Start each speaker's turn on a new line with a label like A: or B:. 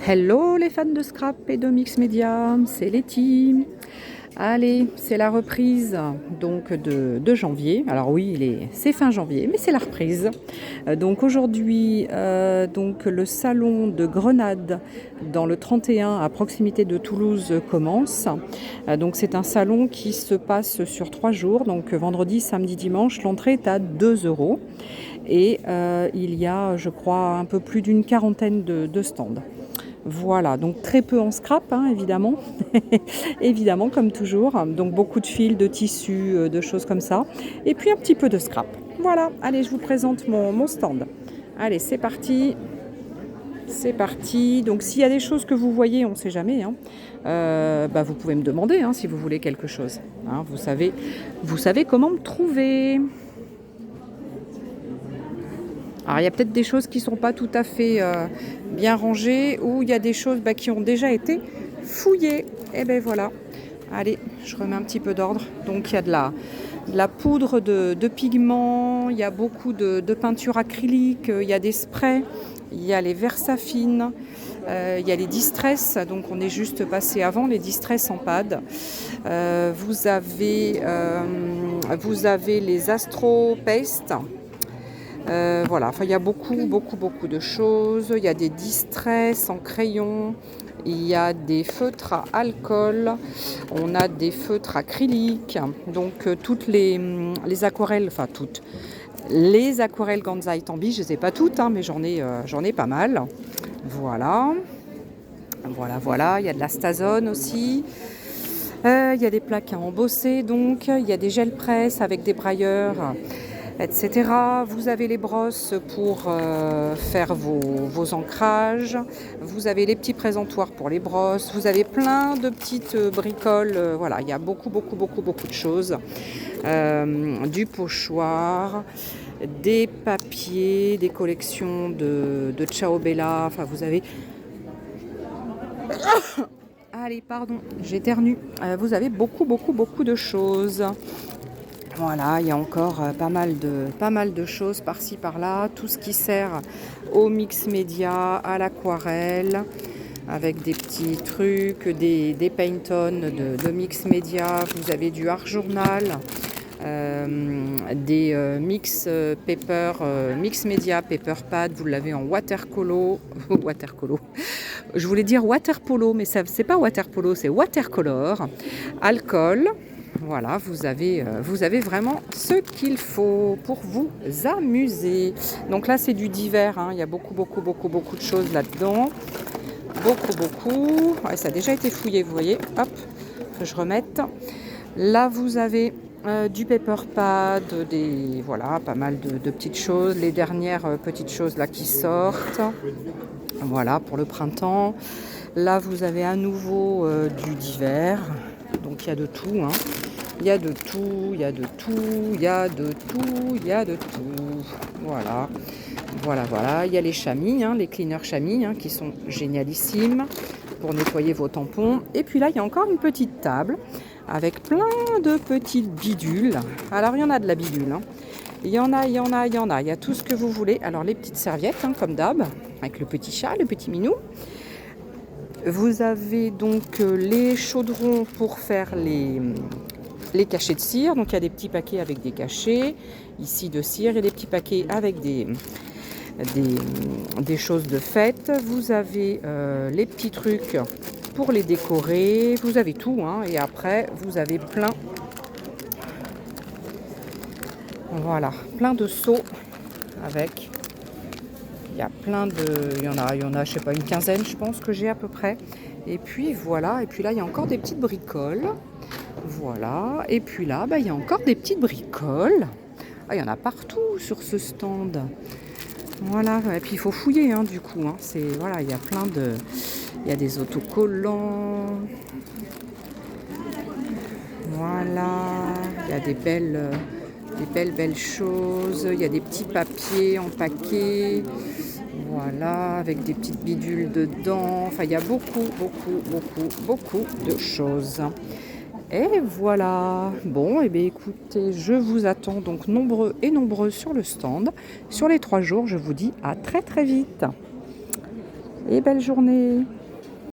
A: Hello les fans de scrap et de mix média, c'est Letty. Allez, c'est la reprise donc de janvier. Alors oui, c'est fin janvier, mais c'est la reprise. Donc aujourd'hui, donc le salon de Grenade dans le 31 à proximité de Toulouse commence. Donc c'est un salon qui se passe sur 3 jours, donc vendredi, samedi, dimanche. L'entrée est à 2 euros et il y a, je crois, un peu plus d'une quarantaine de stands. Voilà, donc très peu en scrap, hein, évidemment, évidemment comme toujours. Donc beaucoup de fils, de tissus, de choses comme ça. Et puis un petit peu de scrap. Voilà, allez, je vous présente mon stand. Allez, c'est parti. C'est parti. Donc s'il y a des choses que vous voyez, on ne sait jamais, hein, vous pouvez me demander hein, si vous voulez quelque chose. Hein, vous savez comment me trouver. Alors il y a peut-être des choses qui ne sont pas tout à fait bien rangées ou il y a des choses qui ont déjà été fouillées. Et ben voilà. Allez, je remets un petit peu d'ordre. Donc il y a de la poudre de pigments, il y a beaucoup de peinture acrylique, il y a des sprays, il y a les Versafine, il y a les Distress, donc on est juste passé avant les Distress en pad. Vous avez les Astro Paste. Voilà, enfin, il y a beaucoup de choses. Il y a des distress en crayon, il y a des feutres à alcool, on a des feutres acryliques. Donc toutes les aquarelles, enfin toutes, les aquarelles Ganza et Tambi, je ne les ai pas toutes, hein, mais j'en ai pas mal. Voilà, il y a de la Stazone aussi. Il y a des plaques à embosser, donc il y a des gels presse avec des brailleurs, etc. Vous avez les brosses pour faire vos ancrages. Vous avez les petits présentoirs pour les brosses. Vous avez plein de petites bricoles. Voilà, il y a beaucoup de choses. Du pochoir, des papiers, des collections de Ciao Bella. Enfin, vous avez... Allez, pardon, j'éternue. Vous avez beaucoup de choses. Voilà, il y a encore pas mal de choses par-ci par-là, tout ce qui sert au mix média, à l'aquarelle, avec des petits trucs, des paint-on de mix média. Vous avez du art journal, des mix paper, mix média paper pad. Vous l'avez en watercolor, watercolor. Je voulais dire waterpolo, mais c'est pas waterpolo, c'est watercolor, alcool. Voilà, vous avez vraiment ce qu'il faut pour vous amuser. Donc là, c'est du divers, hein. Il y a beaucoup de choses là-dedans. Beaucoup. Ouais, ça a déjà été fouillé, vous voyez. Hop, que je remette. Là, vous avez du paper pad, pas mal de petites choses. Les dernières petites choses là qui sortent. Voilà, pour le printemps. Là, vous avez à nouveau du divers. Donc il y a de tout, hein. Il y a de tout. Voilà. Il y a les chamis, hein, les cleaners chamis, hein, qui sont génialissimes pour nettoyer vos tampons. Et puis là, il y a encore une petite table avec plein de petites bidules. Alors, il y en a de la bidule, hein. Il y a tout ce que vous voulez. Alors, les petites serviettes, hein, comme d'hab, avec le petit chat, le petit minou. Vous avez donc les chaudrons pour faire les cachets de cire. Donc il y a des petits paquets avec des cachets ici de cire et des petits paquets avec des choses de fête. Vous avez les petits trucs pour les décorer. Vous avez tout, hein. Et après vous avez plein de seaux avec. Il y en a, je sais pas, une quinzaine, je pense que j'ai à peu près. Et puis voilà, et puis là, il y a encore des petites bricoles. Voilà, et puis là, il y a encore des petites bricoles. Ah, il y en a partout sur ce stand. Voilà, et puis il faut fouiller, hein, du coup. Hein. Voilà, il y a il y a des autocollants. Voilà, il y a des belles choses. Il y a des petits papiers en paquet. Voilà, avec des petites bidules dedans. Enfin, il y a beaucoup de choses. Et voilà. Bon, et bien écoutez, je vous attends donc nombreux et nombreuses sur le stand. Sur les 3 jours, je vous dis à très vite. et belle journée.